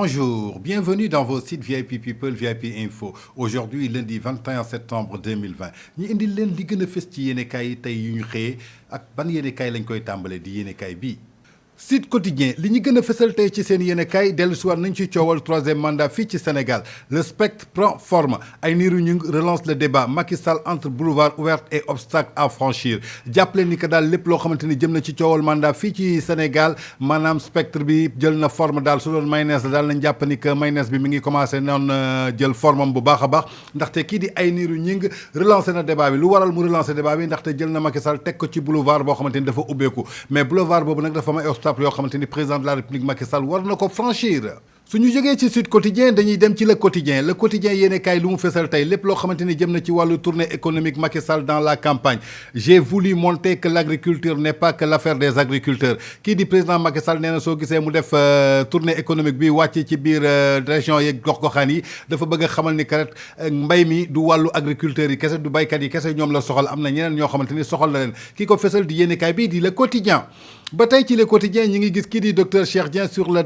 Bonjour, bienvenue dans vos sites VIP People, VIP Info. Aujourd'hui, lundi 21 septembre 2020. Ñu indi leen li gën a fës ci yéenekaay yi tey yu ñu xëyee ak ban yéenekaay lañ koy tàmbalee di yéenekaay bii. Sud Quotidien li ñu gën a fësal tey ci seen yéenekaay dellusiwaat nañ ci coowal troisième mandat fii ci Sénégal le spectre prend forme ay niiru ñu relance le débat Macky Sall entre boulevard ouvert et obstacle à franchir jàppale ni que daal lépp loo xamante ni jëm na ci coowal mandat fii ci Sénégal maanaam spectre bi jël na forme daal su doon mayonnaise la daal nañ jàpp ni que mayonnaise bi mi ngi commencé noon jël formam bu baax a baax ndaxte kii di ay niiru ñing relancé na débat bi lu waral mu relancé débat bi ndaxte jël na Macky Sall teg ko ci boulevard boo xamante ni dafa ubbeeku mais boulevard boobu nag dafa may yoo xamante ni président de la République Macky Sall war na ko franchir su ñu jógee ci Sud Quotidien dañuy dem ci le quotidien yéenekaay lu mu fesal tey lépp loo xamante ni jëm na ci wàllu tournée économique Macky Sall dans la campagne j'ai voulu montrer que l'agriculture n'est pas que l'affaire des agriculteurs kii di président Macky Sall nee na soo gisee mu def tournée économique bi wàcc ci biir région yeeg gox-goxaan yi dafa bëgg a xamal ni que rek mbay mi du wàllu agriculteurs yi kese du baykat yi kese ñoom la soxal am na ñeneen ñoo xamante ni soxal na leen kii ko fesal di yéenekaay bi di le quotidien ba tey ci le quotidien ñi ngi gis kii di docteur Cheikh Dieng sur la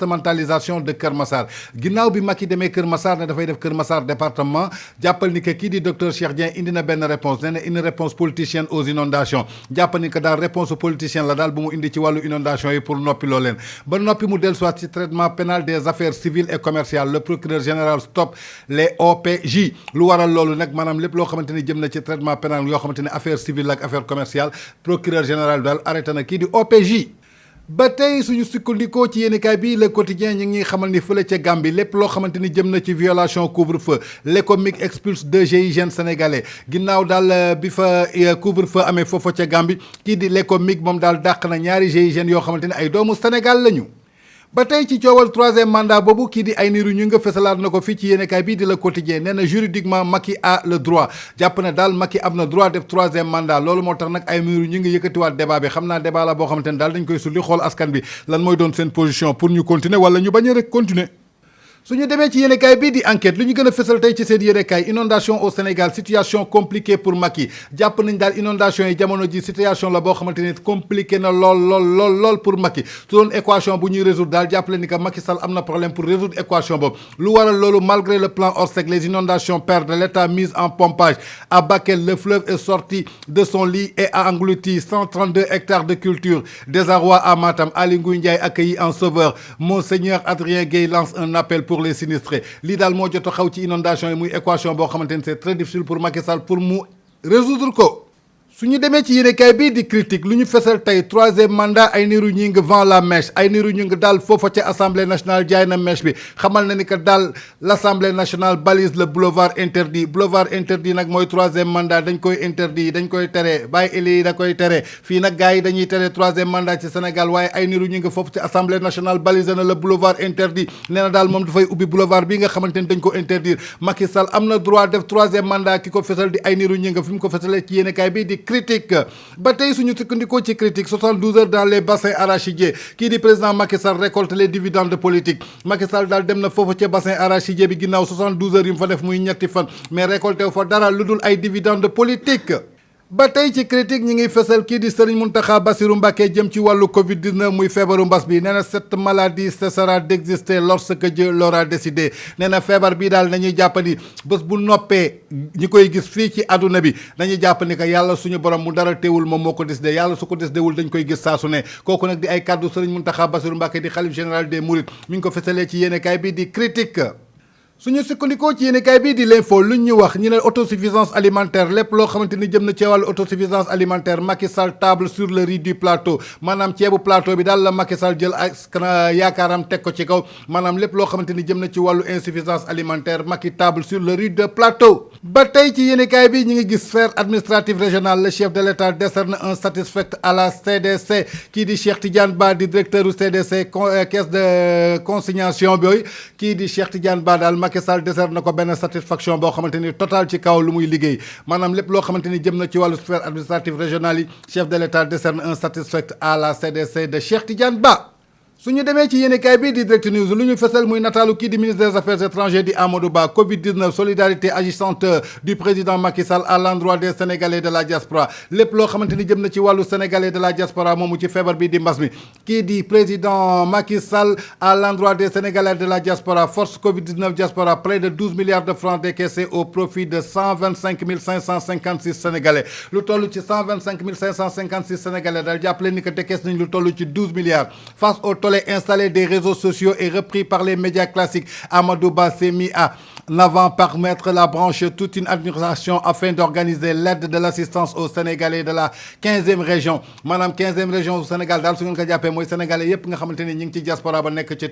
départementalisation de Kër Massar ginnaaw bi Macky demee Kër Massar ne dafay def Kër Massar département jàppal ni que kii di docteur Cheikh Dieng indi na benn réponse nee na une réponse politicienne aux inondations jàppal ni que daal réponse politicienne la daal bu mu indi ci wàllu inondation yi pour noppi loo leen ba noppi mu dellusiwaat ci traitement pénal des affaires civiles et commerciales le procureur général stop les OPJ lu waral loolu nag maanaam lépp loo xamante ni jëm na ci traitement pénal yoo xamante ni affaire civile ak affaire commerciale procureur général daal arrêté na kii di OPJ ba tey suñu sukkandikoo ci yéenekaay bi le quotidien ñi ngi xamal ni fële ca Gambie lépp loo xamante ni jëm na ci violation couvre-feu l'ECOMIG expulse 2 GIGN sénégalais ginnaaw daal bi fa couvre-feu amee foofa ca Gambie kii di l'ECOMIG moom daal dàq na ñaari GIGN yoo xamante ni ay doomu Sénégal lañu. ba tey ci coowal troisième mandat boobu kii di ay niru ñu nga fesalaat na ko fii ci yéenekaay bii di le quotidien nee na juridiquement Macky a le droit jàpp na daal Macky am na droit def troisième mandat loolu moo tax nag ay niru ñu ngi yëkkatiwaat débat bi xam naa débat la boo xamante ne daal dañ koy sulli xool askan bi lan mooy doon seen position pour ñu continuer wala ñu bañ a rek continuer suñu demee ci yéenekaay bii di enquête lu ñu gën a fësal tey ci seen yéenekaay inondation au Sénégal situation compliquée pour Macky jàpp nañ daal inondation yi jamono ji situation la boo xamante ni compliqué na lool pour Macky su doon équation bu ñuy résoudre daal jàppale ni que Macky Sall am na problème pour résoudre équation boobu lu waral loolu malgré le plan Orsec les inondations perdent l'État mise en pompage à Bakel le fleuve est sorti de son lit et a englouti 132 hectares de culture désarroi à Matam Aly Ngouille Ndiaye accueilli en sauveur Monseigneur Adrien Gueye lance un appel pour les sinistrés lii daal moo jot a xaw ci inondation yi muy équation boo xamante ni c'est très difficile pour Macky Sall pour mu résoudre ko su ñu demee ci yéenekaay bii di critique lu ñu fesal tey troisième mandat ay niru ñi ngi vend la mèche ay niru ñu ngi daal foofa ca assemblée nationale jaay na mèche bi xamal na ni que daal l'assemblée nationale balise le boulevard interdit nag mooy troisième mandat dañ koy interdit dañ koy tere bàyyi éli yi da koy tere fii nag gars yi dañuy tere troisième mandat ci Sénégal waaye ay niru ñu ngi foofu ci assemblée nationale balise na le boulevard interdit nee na daal moom dafay ubbi boulevard bi nga xamante ni dañ ko interdire Macky Sall am na droit def troisième mandat ki ko fesal di ay niru ñu ngi fi mu ko fesalee ci yéenekaay bii di critique ba tey suñu sukkandikoo ci critique 72 heures dans les bassins arachidiers kii di président Macky Sall récolte les dividendes politiques Macky Sall daal dem na foofu ca bassin arachidier bi ginnaaw 72 heures yi mu fa def muy ñetti fan mais récolté wu fa dara lu dul ay dividendes politiques ba tey ci critique ñi ngi fesal kii di Serigne Mountakha Bassirou Mbacké jëm ci wàllu Covid-19 muy feebaru mbas bi nee na cette maladie cessera d'exister lorsque Dieu l'aura décidé nee na feebar bii daal nañuy jàppandi bés bu noppee ñi koy gis fii ci àdduna bi nañuy jàpp ni que yàlla suñu borom mu dara teewul moom moo ko décidé yàlla su ko décidé wul dañ koy gis saa su ne kooku nag di ay kàddu Serigne Mountakha Bassirou Mbacké di xalif général des Mourides mi ngi ko fesalee ci yéenekaay bi di critique suñu sukkandikoo ci yéenekaay bii di l'info lu ñu wax ñu ne autosuffisance alimentaire lépp loo xamante ni jëm na ci wàllu autosuffisance alimentaire Macky Sall table sur le riz du plateau maanaam ceebu plateau bi daal la Macky Sall jël ak yaakaaram teg ko ci kaw maanaam lépp loo xamante ni jëm na ci wàllu insuffisance alimentaire Macky table sur le riz de plateau ba tey ci yéenekaay bi ñu ngi gis sphère administrative régionale le chef de l'État décerne un satisfait à la CDC kii di Cheikh Tidiane Ba di directeur u CDC caisse de consignation bi kii di Cheikh Tidiane Ba daal Macky Sall décerne na ko benn satisfaction boo xamante ni total ci kaw lu muy liggéey maanaam lépp loo xamante ni jëm na ci wàllu sphère administrative régionale yi chef de l'État décerne un satisfait à la CDC de Cheikh Tidiane Ba suñu demee ci yéenekaay bi di Direct News lu ñu fësal muy nataalu kii di ministre des affaires étrangères di Amadou Ba Covid-19 solidarité agissante du président Macky Sall à l'endroit des sénégalais de la diaspora lépp loo xamante ni jëm na ci wàllu sénégalais de la diaspora moomu ci feebar bi di mbas mi kii di président Macky Sall à l'endroit des sénégalais de la diaspora force Covid-19 diaspora près de 12 milliards de francs décaissés au profit de 125 556 sénégalais lu toll ci 125 556 sénégalais daal jàppale ni que décaisse nañ lu toll ci 12 milliards face au installé des réseaux sociaux et repris par les médias classiques, Amadou Ba s'est mis à avant par mettre la branche toute une administration afin d'organiser l'aide de l'assistance aux Sénégalais de la 15e région. Madame 15e région du Sénégal, dans ce qu'on a appelé Sénégalais, yep nga xamanteni ñing ci diaspora ba nek ci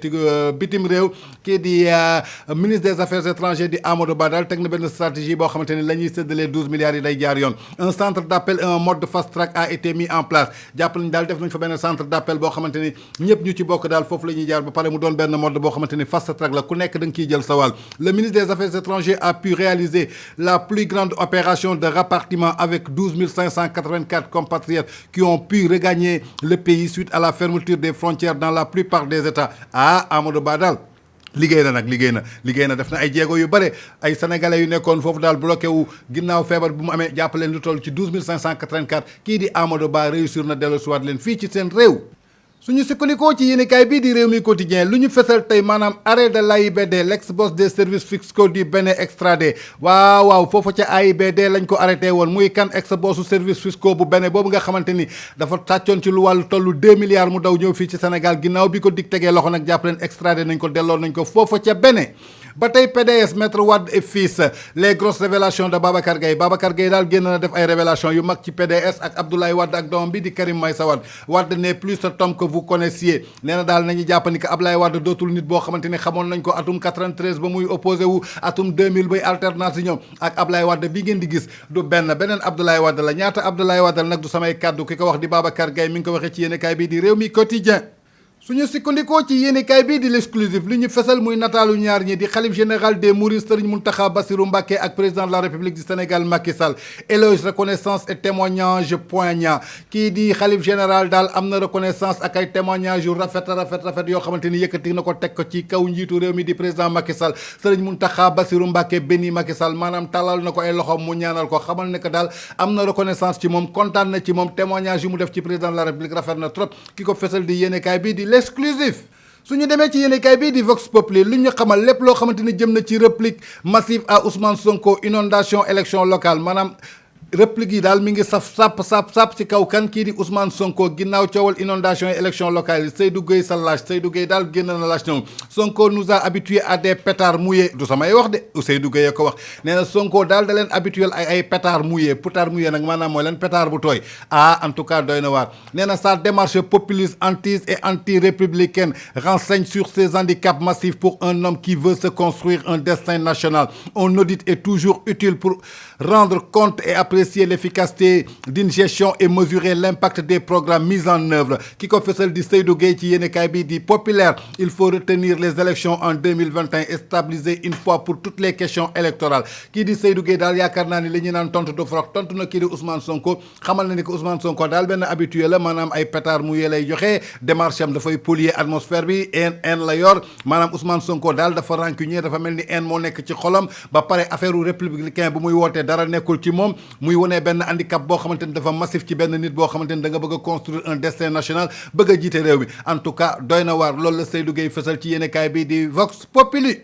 bitim rew ki di ministre des Affaires étrangères di Amadou Ba dal tek na ben stratégie bo xamanteni lañuy sédélé 12 milliards yi day jaar yoon. Un centre d'appel un mode fast track a été mis en place. Japp nañ dal def nañ fa ben centre d'appel bo xamanteni ñepp ñu ci bokk dal fofu lañuy jaar ba paré mu doon ben mode bo xamanteni fast track la ku nek dang ciy jël sa wal. Le ministre des Affaires étrangères a pu réaliser la plus grande opération de rapatriement avec 12 584 compatriotes qui ont pu regagner le pays suite à la fermeture des frontières dans la plupart des États. Ah, Amadou Ba dal liggéey na def na ay jéego yu bare ay sénégalais yu nekkoon foofu daal bloqué wu ginnaaw feebar bu mu amee jàppaleen lu toll ci 12 584 kii di Amadou Ba réussir na dellu siwaat leen fii ci seen réew. suñu sukkandikoo ci yéenekaay bii di Rewmi Quotidien lu ñu fesal tey maanaam arrêt de l'AIBD l'ex-boss des services fiscaux du Bénin extradé waaw foofu ca AIBD lañ ko arrêté woon muy kan ex-bossu services fiscaux bu Bénin boobu nga xamante ni dafa tàccoon ci lu wàllu tollu 2 milliards mu daw ñëw fii ci Sénégal ginnaaw bi ko dig tegee loxo nag jàpp leen extradé nañ ko delloo nañ ko foofu ca Bénin. ba tey PDS Maître Wade et fils les grosses révélations de Babacar Gueye daal génn na def ay révélations yu mag ci PDS ak Abdoulaye Wade ak doomam bi di Karim Meïssa Wade Wade n'est plus cet homme que vous connaissiez nee na daal nañu jàpp ni que Abdoulaye Wade dootul nit boo xamante ni xamoon nañ ko atum 93 ba muy opposé wu atum 2000 bay alternance ñoom ak Abdoulaye Wade bi ngeen di gis du beneen Abdoulaye Wade la ñaata Abdoulaye Wade la nag du samay kàddu ki ko wax di Babacar Gueye mi ngi ko waxee ci yéenekaay bii di Rewmi Quotidien suñu sukkandikoo ci yéenekaay bii di l'exclusif li ñu fesal muy nataalu ñaar ñi di xalif général des Mourides Serigne Mountakha Bassirou Mbacké ak président de la République du Sénégal Macky Sall éloge reconnaissance et témoignage poignant kii di xalif général daal am na reconnaissance ak ay témoignage yu rafet yoo xamante ni yëkkati na ko teg ko ci kaw njiitu réew mi di président Macky Sall Serigne Mountakha Bassirou Mbacké béni Macky Sall maanaam talal na ko ay loxoom mu ñaanal ko xamal ne que daal am na reconnaissance ci moom kontaan na ci moom témoignage yu mu def ci président de la République rafet na trop ki ko fesal di yéenekaay bii di l'exclusif suñu demee ci yéenekaay bii di Vox Populi lu ñu xamal lépp loo xamante ni jëm na ci réplique massive à Ousmane Sonko inondation élection locale maanaam réplique yi daal mi ngi sap ci kaw kan kii di Ousmane Sonko ginnaaw coowal inondation et élection locale yi Seydou Gueye sa laaj Seydou Gueye daal génn na laaj ñoom Sonko nous a habitués à des pétards mouillés du samay wax de Seydou Gueye ko wax nee na Sonko daal da leen habituel ay pétards mouillés nag maanaam mooy leen pétard bu tooy en tout cas doy na waar nee na sa démarche populiste et anti-républicaine renseigne sur ces handicaps massifs pour un homme qui veut se construire un destin national un audit est toujours utile pour rendre compte et apprécier l'efficacité d'une gestion et mesurer l'impact des programmes mis en œuvre ki ko fësal di Seydou Gueye ci yéenekaay bi di Populaire il faut retenir les élections en 2021 et stabiliser une fois pour toutes les questions électorales kii di Seydou Gueye daal yaakaar naa ni li ñu naan tontu du frox tontu na kii di Ousmane Sonko xamal na ni que Ousmane Sonko daal benn habitué la maanaam ay pétard mouillé lay joxe démarche am dafay polluer atmosphère bi en la yor maanaam Ousmane Sonko daal dafa rancunier dafa mel ni en moo nekk ci xolam ba pare affaire u républicain bu muy wootee dara nekkul ci moom muy wone benn handicap boo xamante ni dafa massif ci benn nit boo xamante ni da nga bëgg a construire un destin national bëgg a jiite réew mi en tout cas doy na waar loolu la Seydou Gueye fësal ci yéenekaay bi di Vox Populi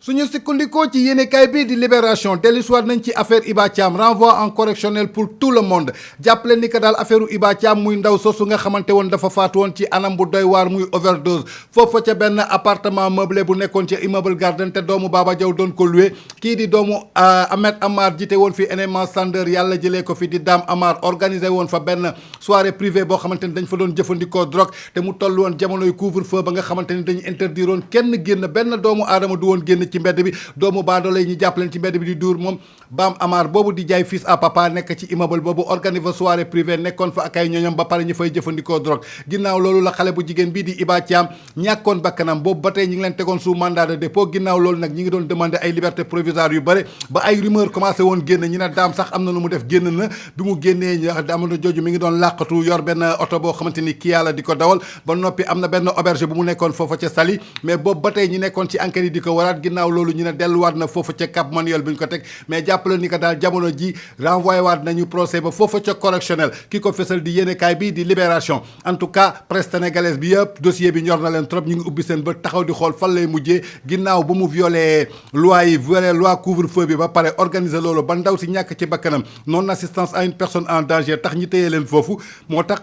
suñu sukkandikoo ci yéenekaay bii di Libération dellusiwaat nañ ci affaire Iba Thiam renvoi en correctionnel pour tout le monde jàppale ni que daal affaire Iba Thiam muy ndaw soosu nga xamante woon dafa faatu woon ci anam bu doy waar muy overdose foofa ca benn appartement meublé bu nekkoon ci immeuble Garden te doomu Baba Diaw doon ko loué kii di doomu Ahmed Amar jiite woon fi NMA Sander yàlla jëlee ko fi di Dame Amar organisé woon fa benn soirée privée boo xamante ni dañ fa doon jëfandikoo drogue te mu toll woon jamonoy couvre-feu ba nga xamante ni dañu interdire woon kenn génn benn doomu aadama du woon génn ci mbedd bi doomu baadoolo yi ñu jàpp leen ci mbedd bi di duur moom Bam Amar boobu di jaay fils à papa nekk ci immeuble boobu organise fa soirée privée nekkoon fa ak ay ñoñam ba pare ñu fay jëfandikoo drogue ginnaaw loolu la xale bu jigéen bii di Iba Thiam ñàkkoon bakkanam boobu ba tey ñi ngi leen tegoon sous mandat de dépôt ginnaaw loolu nag ñi ngi doon demander ay liberté provisoire yu bëri ba ay rumeur commencé woon génn ñi ne daam sax am na lu mu def génn na bi mu génnee jamono jooju mi ngi doon làqatu yor benn oto boo xamante ni kii yàlla di ko dawal ba noppi am na benn auberge bu mu nekkoon foofa ca Saly mais boobu ba tey ñi nekkoon ci enquête yi di ko waraat ginnaaw loolu ñu ne delluwaat na foofa ca Cap Manuel bi ñu ko teg mais jàppale ni ko daal jamono ji renvoyé waat nañu procès ba foofa ca correctionnel ki ko fesal di yéenekaay bi di Libération en tout cas presse sénégalaise bi yëpp dossier bi ñor na leen trop ñu ngi ubbi seen bët taxaw di xool fan lay mujjee ginnaaw ba mu violé loi couvre-feu bi ba pare organiser loolu ba ndaw si ñàkk ci bakkanam non assistance à une personne en danger tax ñi téye leen foofu moo tax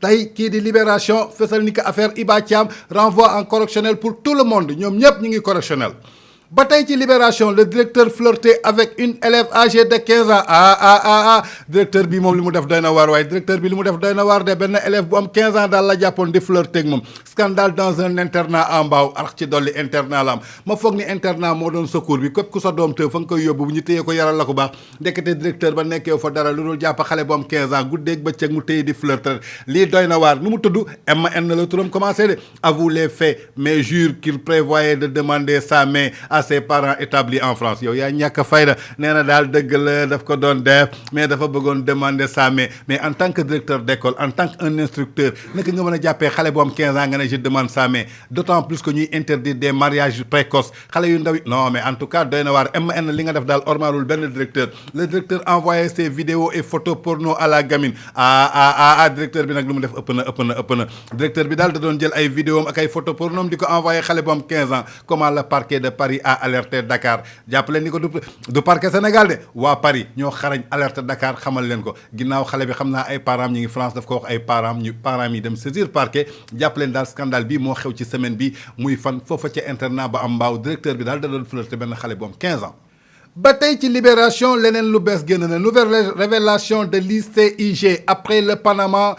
tey kii di Libération fesal ni ko affaire Iba Thiam renvoi en correctionnel pour tout le monde ñoom ñëpp ñu ngi correctionnel ba tey ci Libération le directeur flirté avec une élève âgée de 15 ans directeur bi moom li mu def doy na waar waaye directeur bi li mu def doy na waar de benn élève bu am 15 ans daal la jàppoon di flirté ak moom scandale dans un internat en Mbao arax ci dolli internat la am ma foog ni internat moo doon secours bi képp ku sa doom te fa nga koy yóbbu bu ñu téyee ko yaral la ko baax ndekete directeur ba nekkee fa dara lu dul jàpp xale bu am 15 ans guddeeg bëccëg mu téye di flirté lii doy na waar nu mu tudd MN la turam commencé de avoue les faits mais jure qu'il prévoyait de demander sa main à ses parents établis en France yow yaa ñàkk fayda nee na daal dëgg la daf ko doon def mais dafa bëggoon demander sa main mais en tant que directeur d'école en tant que un instructeur naka nga mën a jàppee xale bu am 15 ans nga ne je demande sa main d'autant plus que ñuy interdire des mariages précoces xale yu ndaw yi non mais en tout cas doy na waar MN li nga def daal ormalul benn directeur le directeur envoyé ses vidéos et photos porno à la gamine directeur bi nag lu mu def ëpp na directeur bi daal da doon jël ay vidéo am ak ay photos porno di ko envoyé xale bu am 15 ans comment le parquet de Paris a alerté Dakar jàppale ni ko du parquet Sénégal de waa Paris ñoo xarañ alerté Dakar xamal leen ko ginnaaw xale bi xam naa ay parents ñi ngi France daf ko wax ay parents yi dem saisir parquet jàppaleen daal scandale bi moo xew ci semaine bi muy fan foofa ca internat ba am Mbaaw directeur bi daal da doon flirté benn xale bu am 15 ans. ba tey ci Libération leneen lu bees génn na nouvelle révélation de l'ICIG après le Panama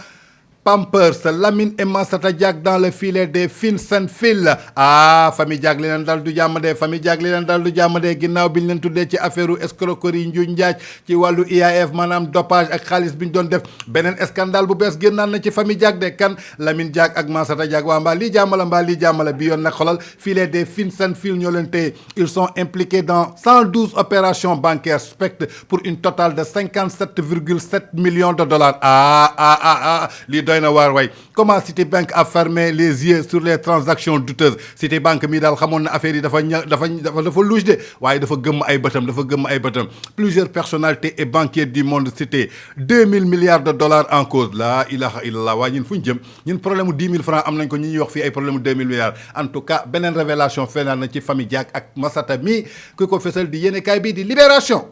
Pampers Lamine et Massata Diack dans le filet des Finsenfil famille Diack li leen dal du jàmm de famille Diack li leen dal du jàmm de ginnaaw bi ñu leen tuddee ci affaire escroquerie njuuj njaaj ci wàllu IAF maanaam dopage ak xaalis bi ñu doon def beneen scandale bu bees génnaan na ci famille Diack de kan Lamine Diack ak Massata Diack waa mbaa lii jàmmala bi yoon nag xolal filet des Finsenfil ñoo leen téye ils sont impliqués dans 112 opérations bancaires suspectes pour une totale de 57,7 millions de dollars lii doy na waar waay comment Citibank a fermé les yeux sur les transactions douteuses Citibank mii daal xamoon na affaire yi dafa louche de waaye dafa gëmm ay bëtam plusieurs personnalités et banquiers du monde cités 2000 milliards de dollars en cause la ilaha illallah waaye ñun fu ñu jëm ñun problème mu 10 000 francs am nañ ko ñi ñuy wax fii ay problème mu 2000 milliards en tout cas beneen révélation fenaan na ci famille Diack ak Massata mi ku ko fesal di yéenekaay bii di Libération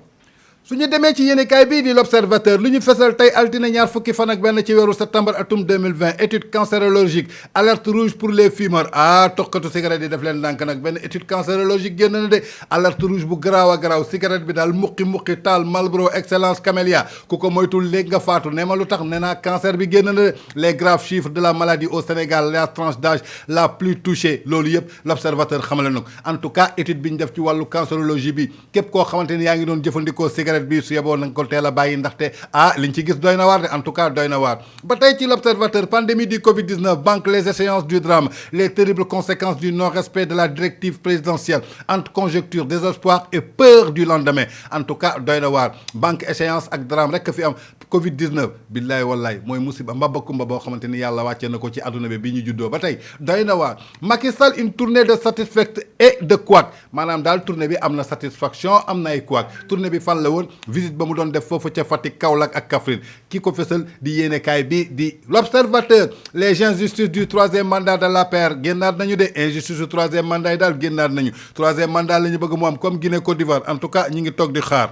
su ñu demee ci yéenekaay bii di l'Observateur lu ñu fesal tey altine ñaar fukki fan ak benn ci weeru septembre atum 2020 étude cancérologique alerte rouge pour les fumeurs tokkatu cigarette yi def leen ndànk nag benn étude cancérologique génn na de alerte rouge bu garaaw a garaaw cigarette bi daal muqi taal Marlboro Excellence Camellia ku ko moytul léegi nga faatu ne ma lu tax nee naa cancer bi génn na de les graves chiffres de la maladie au Sénégal la tranche d'âge la plus touchée loolu yëpp l'Observateur xamale na ko en tout cas étude bi ñu def ci wàllu cancérologie bi képp koo xamante ni yaa ngi doon jëfandikoo cigarette bi su yeboo na nga ko teel a bàyyi ndaxte liñ ci gis doy na waar de en tout cas doy na waar ba tey ci l'Observateur pandémie du Covid-19 banque les échéances du drame les terribles conséquences du non-respect de la directive présidentielle entre conjecture désespoir et peur du lendemain en tout cas doy na waar banque échéance ak drame rek fi am Covid-19 billaay wallaay mooy musiba mbaba kumba boo xamante ni yàlla wàccee na ko ci adduna bi ñu juddoo ba tey doy na waar Macky Sall une tournée de satisfaction et de couac maanaam daal tournée bi am na satisfaction am na ay couac tournée bi fan la woon visite ba mu doon def foofu ca Fatick Kaolack ak Kaffrine ki ko fesal di yéenekaay bi di l'Observateur les injustices du troisième mandat de l'APR génnaat nañu de injustice du troisième mandat yi daal génnaat nañu troisième mandat la ñu bëgg mu am comme Guinée Côte d'Ivoire en tout cas ñi ngi toog di xaar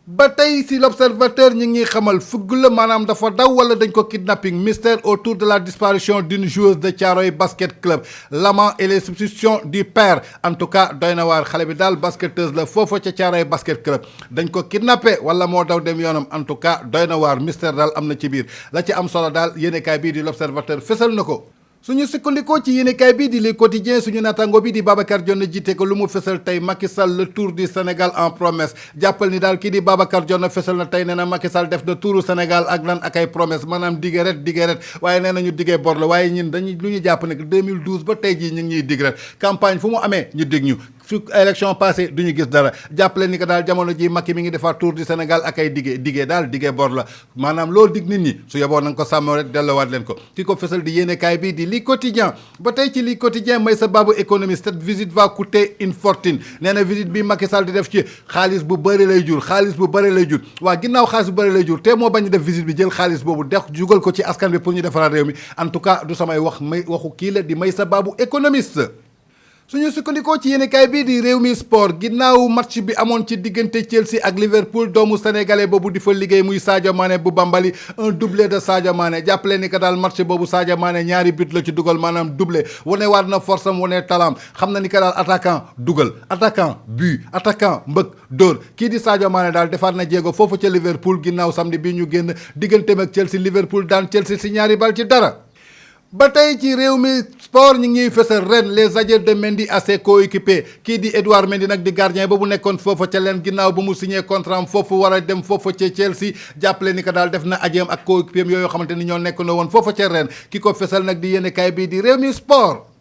ba tey si l'Observateur ñi ngi xamal fugg la maanaam dafa daw wala dañ ko kidnapping mystère autour de la disparition d'une joueuse de Thiaroye Basket Club l'amant et les substitutions du père en tout cas doy na waar xale bi daal basketteuse la foofa ca Thiaroye Basket Club dañ ko kidnappé wala moo daw dem yoonam en tout cas doy na waar mystère daal am na ci biir la ci am solo daal yéenekaay bii di l'Observateur fesal na ko suñu sukkandikoo ci yéenekaay bi di Le Quotidien suñu naataango bi di Babacar Dione jiite ko lu mu fesal tey Macky Sall le tour du Sénégal en promesse jàppal ni daal kii di Babacar Dione fesal na tey nee na Macky Sall def na touru Sénégal ak lan ak ay promesse maanaam digee ret waaye nee na ñu diggee bor la waaye ñun dañuy lu ñu jàpp ne 2012 ba tey jii ñu ngi ñuy dig ret campagne fu mu amee ñu dig ñu su élection passé du ñu gis dara jàppale ni que daal jamono ji Macky mi ngi defaat tour du Sénégal ak ay digee daal digee bor la maanaam loolu dig nit ñi su yeboo na nga ko sàmmoo rek delloowaat leen ko ki ko fesal di yéenekaay bi di Li Quotidien ba tey ci Li Quotidien may sa baabu économiste cette visite va coûter une fortune nee na visite bi Macky Sall di def ci xaalis bu bëri lay jur waa ginnaaw xaalis bu bëri lay jur te moo bañ def visite bi jël xaalis boobu def jugal ko ci askan bi pour ñu defaraat réew mi en tout cas du samay wax waxu kii la di may sa baabu économiste suñu sukkandikoo ci yéenekaay bii di Rewmi Sport ginnaaw match bi amoon ci diggante Chelsea ak Liverpool doomu sénégalais boobu di fa liggéey muy Sadio Mané bu Bambali un doublé de Sadio Mané jàppale ni que daal match boobu Sadio Mané ñaari but la ci dugal maanaam doublé wane waat na force am wane talaam xam na ni que daal attaquant dugal attaquant but attaquant mbëkk dóor kii di Sadio Mané daal defaat na jéego foofu ca Liverpool ginnaaw samedi bii ñu génn digganteem ak Chelsea Liverpool daan Chelsea si ñaari bal ci dara. ba tey ci Rewmi Sport ñu ngi fësal ren les adieux de Mendy à ses coéquipiers kii di Edouard Mendy nag di gardien ba bu nekkoon foofa ca leen ginnaaw ba mu signé contrat am foofu war a dem foofa ca Chelsea jàppale ni que daal def na adieem ak coéquipiers yooyu xamante ni ñoo nekk na woon foofa ca ren ki ko fësal nag di yéenekaay bii di Rewmi Sport.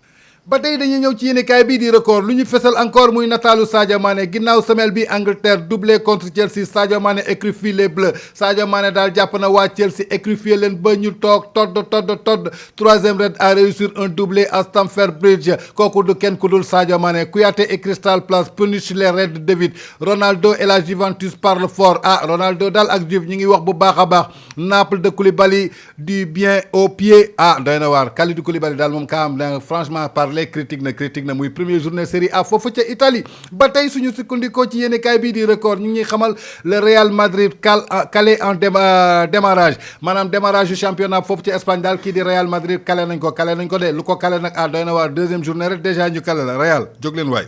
ba tey dañuy ñëw ci yéenekaay bii di record lu ñu fesal encore muy nataalu Sadio Mané ginnaaw semaine bi Angleterre doublé contre Chelsea Sadio Mané écrifie les bleus Sadio Mané daal jàpp na waa Chelsea écrifie leen ba ñu toog todd troisième red à réussir un doublé à Stamford Bridge kooku du kenn ku dul Sadio Mané Kouyaté et Crystal Palace punish les Reds de David Ronaldo et la Juventus parlent fort Ronaldo daal ak Juve ñi ngi wax bu baax a baax Naples de Koulibaly du bien au pied doy na waar Kalidou Koulibaly daal moom ka am franchement les critique na muy première journée série A foofu ca Italie ba tey suñu sukkandikoo ci yéenekaay bii di record ñu ngi xamal le Real Madrid calé en démarrage maanaam démarrage yu championnat foofu ci Espagne daal kii di Real Madrid calé nañ ko de lu ko calé nag doy na waar deuxième journée rek déjà ñu calé la Real jóg leen waay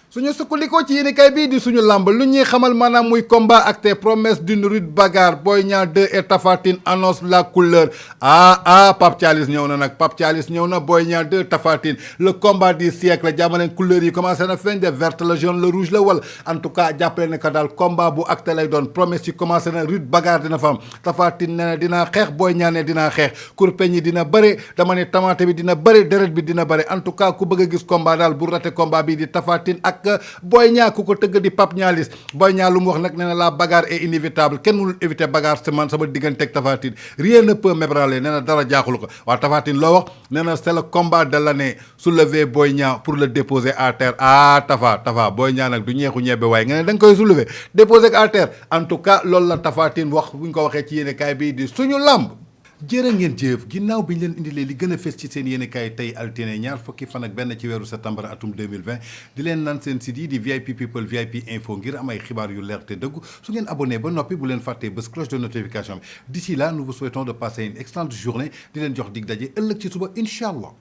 suñu sukkandikoo ci yéenekaay bii di suñu lamb lu ñuy xamal maanaam muy combat acté promesse d'une rude bagarre Boy Niang 2 et Tapha Tine annonce la couleur Pape Thialis ñëw na Boy Niang 2 Tapha Tine le combat du siècle jàmmaleen couleur yi commencé na feeñ de verte le jaune le rouge le wala en tout cas jàppale ne que daal combat bu acté lay doon promesse yi commencé na rude bagarre dina fa am Tapha Tine ne na dinaa xeex Boy Niang ne dinaa xeex kurpeñ yi dina bëre dama ne tamaate bi dina bëre deret bi dina bëre en tout cas ku bëgg a gis combat daal bu raté combat bi di Tapha Tine ak Boy Niang ku ko tëgg di Pape Nialis Boy Niang lu mu wax nag nee na la bagarre est inévitable kenn mënul éviter bagarre sama diggante ak Tapha Tine rien ne peut m'ébranler nee na dara jaaxul ko waa Tapha Tine loo wax nee na c'est le combat de l'année soulever Boy Niang pour le déposer à terre Tafa Boy Niang nag du ñeexu ñebe waaye nga ne da nga koy soulever déposer à terre en tout cas loolu la Tapha Tine wax bu ñu ko waxee ci yéenekaay bii di suñu lamb jërë ngeen jëf ginnaaw bi ñu leen indilee li gën a fes ci seen yéenekaay tey altine ñaar fukki fan ak benn ci weeru septembre atum 2020 di leen naan seen site yi di VIP People VIP Info ngir am ay xibaar yu leer te dëggu su ngeen abonné ba noppi bu leen fàttee bés cloche de notification bi d'ici là nous vous souhaitons de passer une excellente journée di leen jox dig daje ëllëg ci suba incha allah